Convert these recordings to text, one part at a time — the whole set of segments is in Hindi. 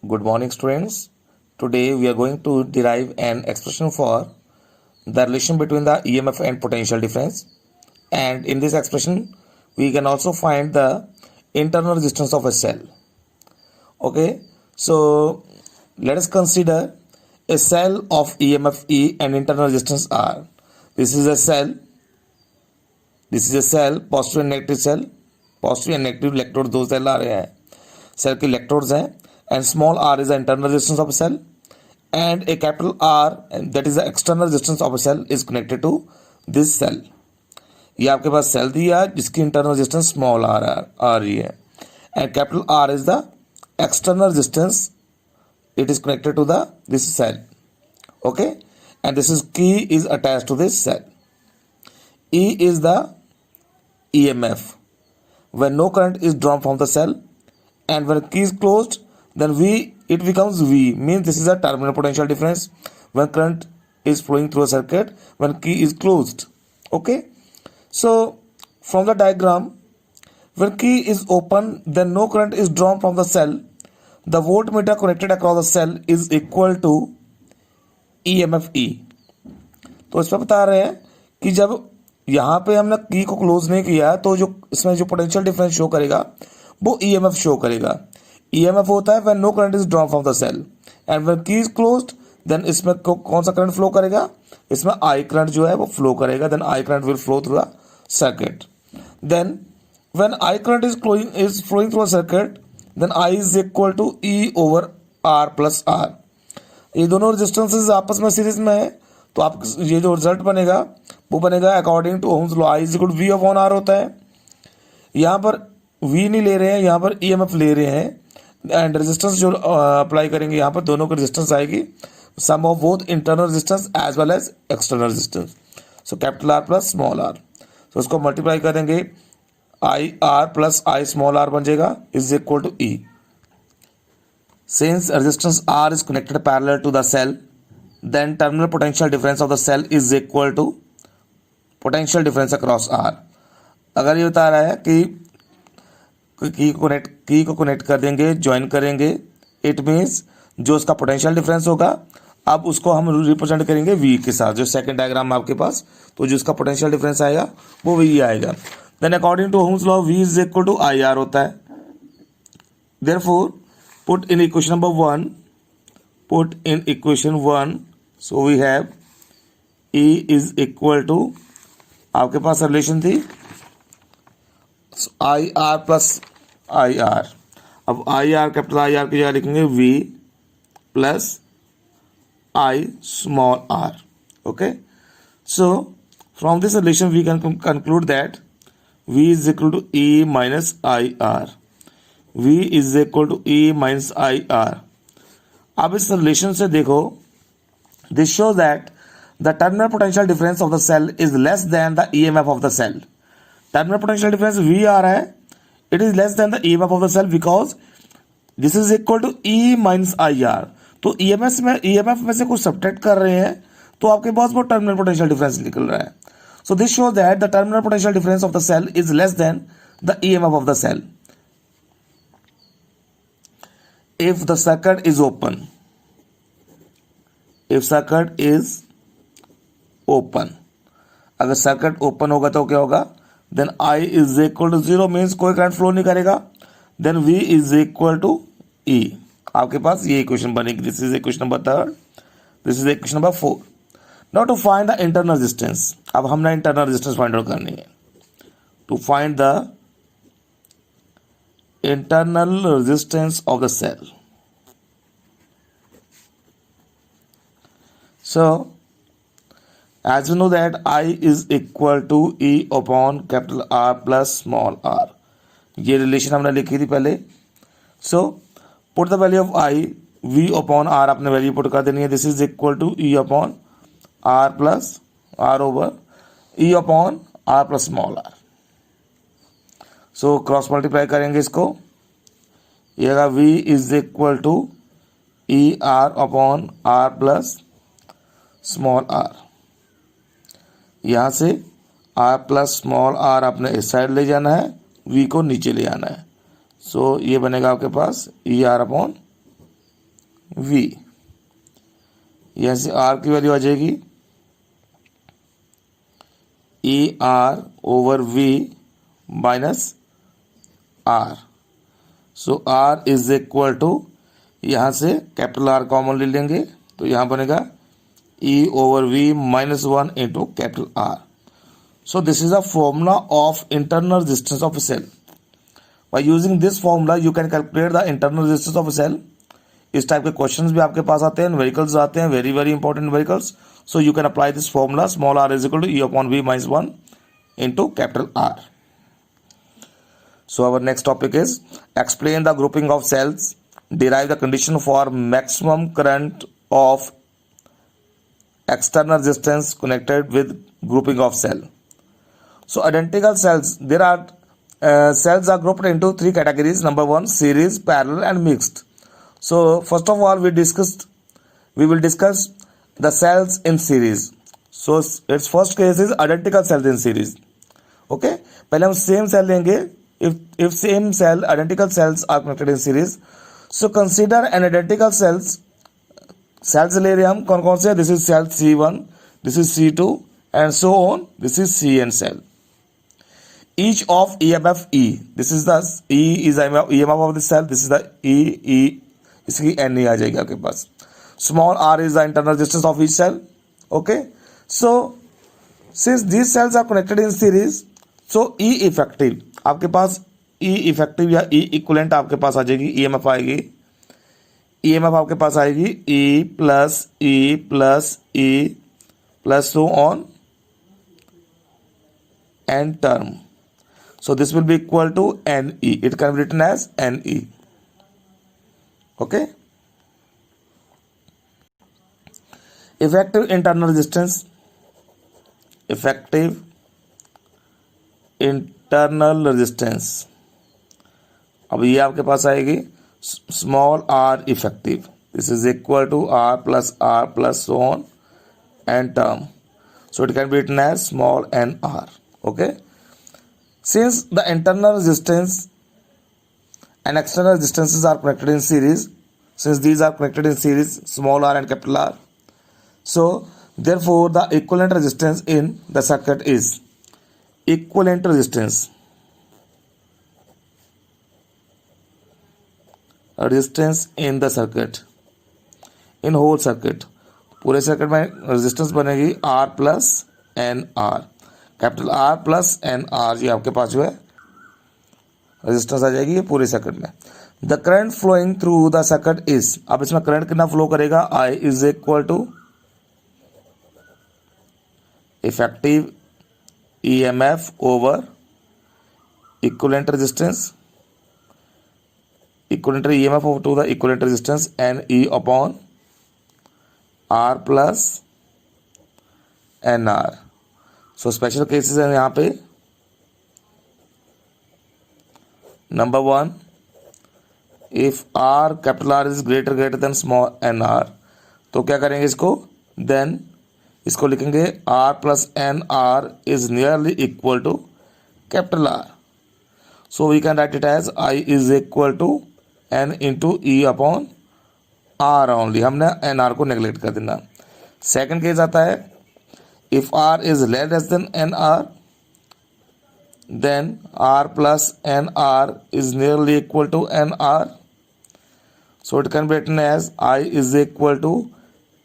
Good morning, students. Today we are going to derive an expression for the relation between the EMF and potential difference. And in this expression, we can also find the internal resistance of a cell. Okay, so let us consider a cell of EMF E and internal resistance R. This is a cell. Positive and negative cell. Positive and negative electrode दो सेल आ रहे हैं. Cell के electrodes हैं. And small r is the internal resistance of a cell, and a capital R, and that is the external resistance of a cell, is connected to this cell. ये आपके पास सेल दिया जिसकी इंटरनल रेजिस्टेंस स्मॉल आर आ रही है, and capital R is the external resistance. It is connected to the this cell. Okay, and this is key is attached to this cell. E is the EMF when no current is drawn from the cell, and when key is closed, then it becomes V, means this is a terminal potential difference when current is flowing through a circuit when key is closed. Okay, so from the diagram, when key is open, then no current is drawn from the cell. The voltmeter connected across the cell is equal to EMF E. तो इसमें बता रहे हैं कि जब यहाँ पे हमने की को क्लोज नहीं किया तो जो इसमें जो पोटेंशियल डिफरेंस शो करेगा वो EMF शो करेगा. EMF होता है when no current is drawn from the cell, and when key is closed, then इसमें कौन सा करंट फ्लो करेगा? इसमें I करंट जो है वो फ्लो करेगा. then I current will flow through the circuit. then when I current is flowing through a circuit, then I is equal to E over R plus R. ये दोनों रेजिस्टेंसेस आपस में सीरीज में है, तो आप ये जो रिजल्ट बनेगा वो बनेगा according to Ohm's law. I is equal to V upon R होता है. यहाँ पर वी नहीं ले रहे हैं, यहाँ पर EMF ले रहे हैं, एंड रेजिस्टेंस जो अप्लाई करेंगे यहाँ पर दोनों की रेजिस्टेंस आएगी sum of both internal resistance as well as external resistance. So capital R plus small R. तो उसको मल्टीप्लाई करेंगे I R plus I small R बन जाएगा is equal to E. Since resistance R is connected parallel to the cell, then terminal potential difference of the cell is equal to potential difference across R. अगर ये बता रहा है कि की को कनेक्ट कर देंगे, ज्वाइन करेंगे, इट मीन्स जो उसका पोटेंशियल डिफरेंस होगा अब उसको हम रिप्रेजेंट करेंगे V के साथ. जो सेकंड डायग्राम आपके पास, तो जो उसका पोटेंशियल डिफरेंस आएगा वो V आएगा. Then according to Ohm's law V is equal to IR होता है. Therefore put in equation number 1, so we have E is equal to, आपके पास रिलेशन थी IR प्लस IR. अब IR कैपिटल IR की जगह लिखेंगे V plus I small r. Okay, so from this relation we can conclude that V is equal to E minus IR. V is equal to E minus IR. अब इस रिलेशन से देखो, this shows that the terminal potential difference of the cell is less than the EMF of the cell. Terminal potential difference V आ रहा है, it is less than the EMF of the cell because this is equal to E minus IR. तो EMF में से कुछ सब्ट्रैक्ट कर रहे हैं तो आपके पास वो टर्मिनल पोटेंशियल डिफरेंस निकल रहा है. So this shows that the terminal potential difference of the cell is less than the EMF of the cell if the circuit is open. If circuit is open, अगर सर्किट ओपन होगा तो क्या होगा? Then I is equal to 0 means कोई करंट फ्लो नहीं करेगा. Then V is equal to E. आपके पास ये इक्वेशन बनेगी. This is equation number 3. This is equation number 4. Now to find the internal resistance. अब हमने इंटरनल रेजिस्टेंस फाइंड आउट करनी है. To find the internal resistance of the cell. So as we know that I is equal to E upon capital R plus small r. ये रिलेशन हमने लिखी थी पहले. So put the value of I, V upon R अपने वैल्यू पुट कर देनी है. This is equal to E upon R plus R over E upon R plus small r. So cross multiply करेंगे इसको, ये आएगा V is equal to E R upon R plus small R. यहाँ से आर प्लस स्मॉल आर आपने इस साइड ले जाना है, V को नीचे ले आना है. सो ये बनेगा आपके पास ई आर अपॉन वी, यहाँ से आर की वैल्यू आ जाएगी E R over V minus R. So R is equal to, यहाँ से कैपिटल आर कॉमन ले लेंगे तो यहाँ बनेगा E over V minus 1 into capital R. So this is a formula of internal resistance of a cell. By using this formula you can calculate the internal resistance of a cell. इस टाइप के क्वेश्चंस भी आपके पास आते हैं, न्यूमेरिकल्स आते हैं, very very important numericals. So you can apply this formula small r is equal to e upon v minus 1 into capital R. So our next topic is explain the grouping of cells, derive the condition for maximum current of external resistance connected with grouping of cell. So identical cells, there are cells are grouped into three categories. Number one, series, parallel and mixed. So first of all we will discuss the cells in series. So its first case is identical cells in series. Okay, पहले हम same cell लेंगे. If same cell, identical cells are connected in series. So consider an identical cells ले रहे हैं हम कौन कौन से. This is cell C1, this is C2 and so on. This is Cn cell. Each of EMF E. This is the E is EMF of the cell. This is the E. इसकी N आ जाएगी आपके पास. Small r is the internal resistance of each cell. Okay. So since these cells are connected in series, so E effective आपके पास E effective या E equivalent आपके पास आ जाएगी. EMF आएगी. EMF आपके पास आएगी E plus E plus so on n term. So this will be equal to NE. It can be written as NE. Okay. Effective internal resistance. Effective internal resistance. अब ये आपके पास आएगी small r effective. This is equal to r plus so on n term. So it can be written as small nr. Okay. Since the internal resistance and external resistances are connected in series, since these are connected in series, small r and capital R, so therefore the equivalent resistance in the circuit is equivalent resistance. Resistance in the circuit, in whole circuit, पूरे सर्किट में रेजिस्टेंस बनेगी R plus N R. Capital R plus N R, ये आपके पास जो है रेजिस्टेंस आ जाएगी ये पूरे सर्किट में. The current flowing through the circuit is, अब इसमें करंट कितना फ्लो करेगा. I is equal to effective EMF over equivalent resistance, equivalent EMF over to the equivalent resistance NE upon R plus NR. So special cases हैं यहाँ पे. Number one, if R capital R is greater than small N R, तो क्या करेंगे इसको, देन इसको लिखेंगे R plus N R is nearly equal to capital R. So we can write it as I is equal to N into E upon R only. हमने एन आर को नेग्लेक्ट कर देना. सेकेंड केस आता है, if R is less than NR, then R plus NR is nearly equal to NR. So it can be written as I is equal to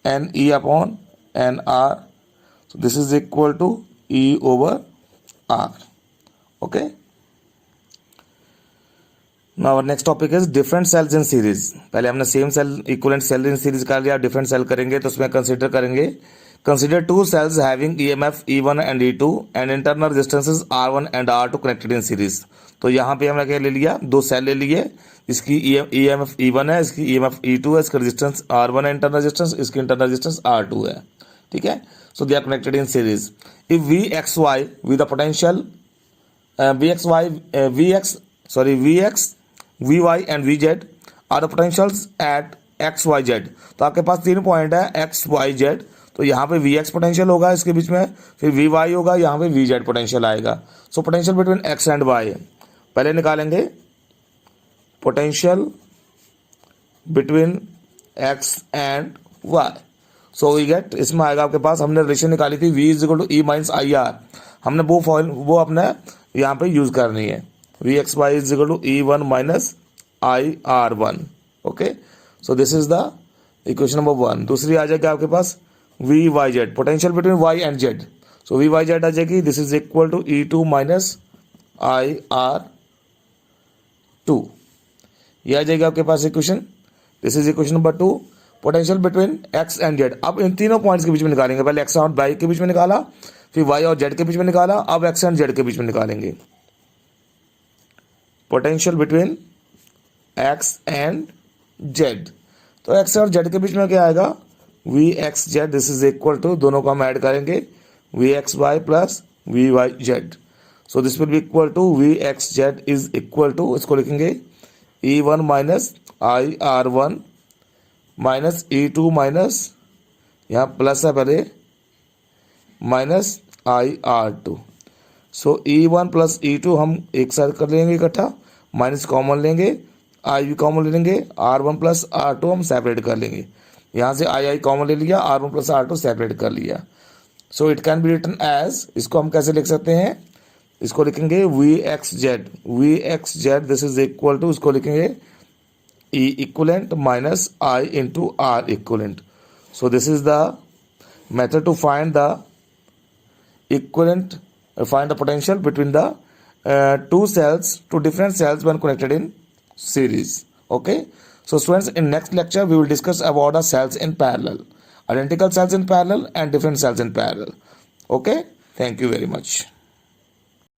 NE upon NR. So this is equal to E over R. Okay. Now our next topic is different cells in series. पहले हमने same cell equivalent cell in series कर लिया. डिफरेंट सेल करेंगे तो उसमें कंसिडर करेंगे. Consider two cells having EMF E1 and E2 and internal resistances R1 and R2 connected in series. तो यहाँ पे हमने क्या ले लिया, दो सेल ले लिए. इसकी EMF E1 है, इसकी EMF E2 है, इसका रेजिस्टेंस R1 है इंटरनल रेजिस्टेंस, इसकी इंटरनल रेजिस्टेंस R2 है. ठीक है. So they are connected in series. If VXY with the potential VX, VY and VZ are the potentials at XYZ. तो आपके पास 3 पॉइंट है XYZ. तो यहाँ पे VX पोटेंशियल होगा इसके बीच में, फिर VY होगा, यहाँ पे VZ पोटेंशियल आएगा. So potential between X and Y पहले निकालेंगे. Potential between x and y. So we get, इसमें आएगा आपके पास, हमने रिलेशन निकाली थी v is equal to E minus I R, हमने वो अपने यहाँ पे यूज करनी है, V X Y is equal to E one minus I R one. Okay, so this is the equation number 1. दूसरी आ जाएगी आपके पास we Y Z, potential between Y and Z. So V Y Z आ जाएगी, this is equal to E two minus I R two. ये आ जाएगी आपके पास equation. This is equation number 2. Potential between X and Z, अब इन तीनों पॉइंट्स के बीच में निकालेंगे. पहले एक्स और वाई के बीच में निकाला, फिर वाई और जेड के बीच में निकाला, अब एक्स एंड जेड के बीच में निकालेंगे. Potential between X and Z, तो एक्स और जेड के बीच में क्या आएगा, V X Z, this is equal to, दोनों को हम ऐड करेंगे, V X Y plus V Y Z. So this will be equal to V X Z is equal to, इसको लिखेंगे E one minus I R one minus E two minus, यहाँ प्लस है पहले, minus I R two. So E one plus E two हम एक साथ कर लेंगे इकट्ठा, माइनस कॉमन लेंगे, आई भी कॉमन ले लेंगे, R one plus R two हम सेपरेट कर लेंगे. यहाँ से आई कॉमन ले लिया, R one plus R two separate कर लिया. So it can be written as, इसको हम कैसे लिख सकते हैं, इसको लिखेंगे V X Z, V X Z this is equal to, इसको लिखेंगे E equivalent minus I into R equivalent. So this is the method to find the equivalent, find the potential between the two different cells when connected in series. Okay, so students, in next lecture we will discuss about the cells in parallel, identical cells in parallel and different cells in parallel. Okay, thank you very much.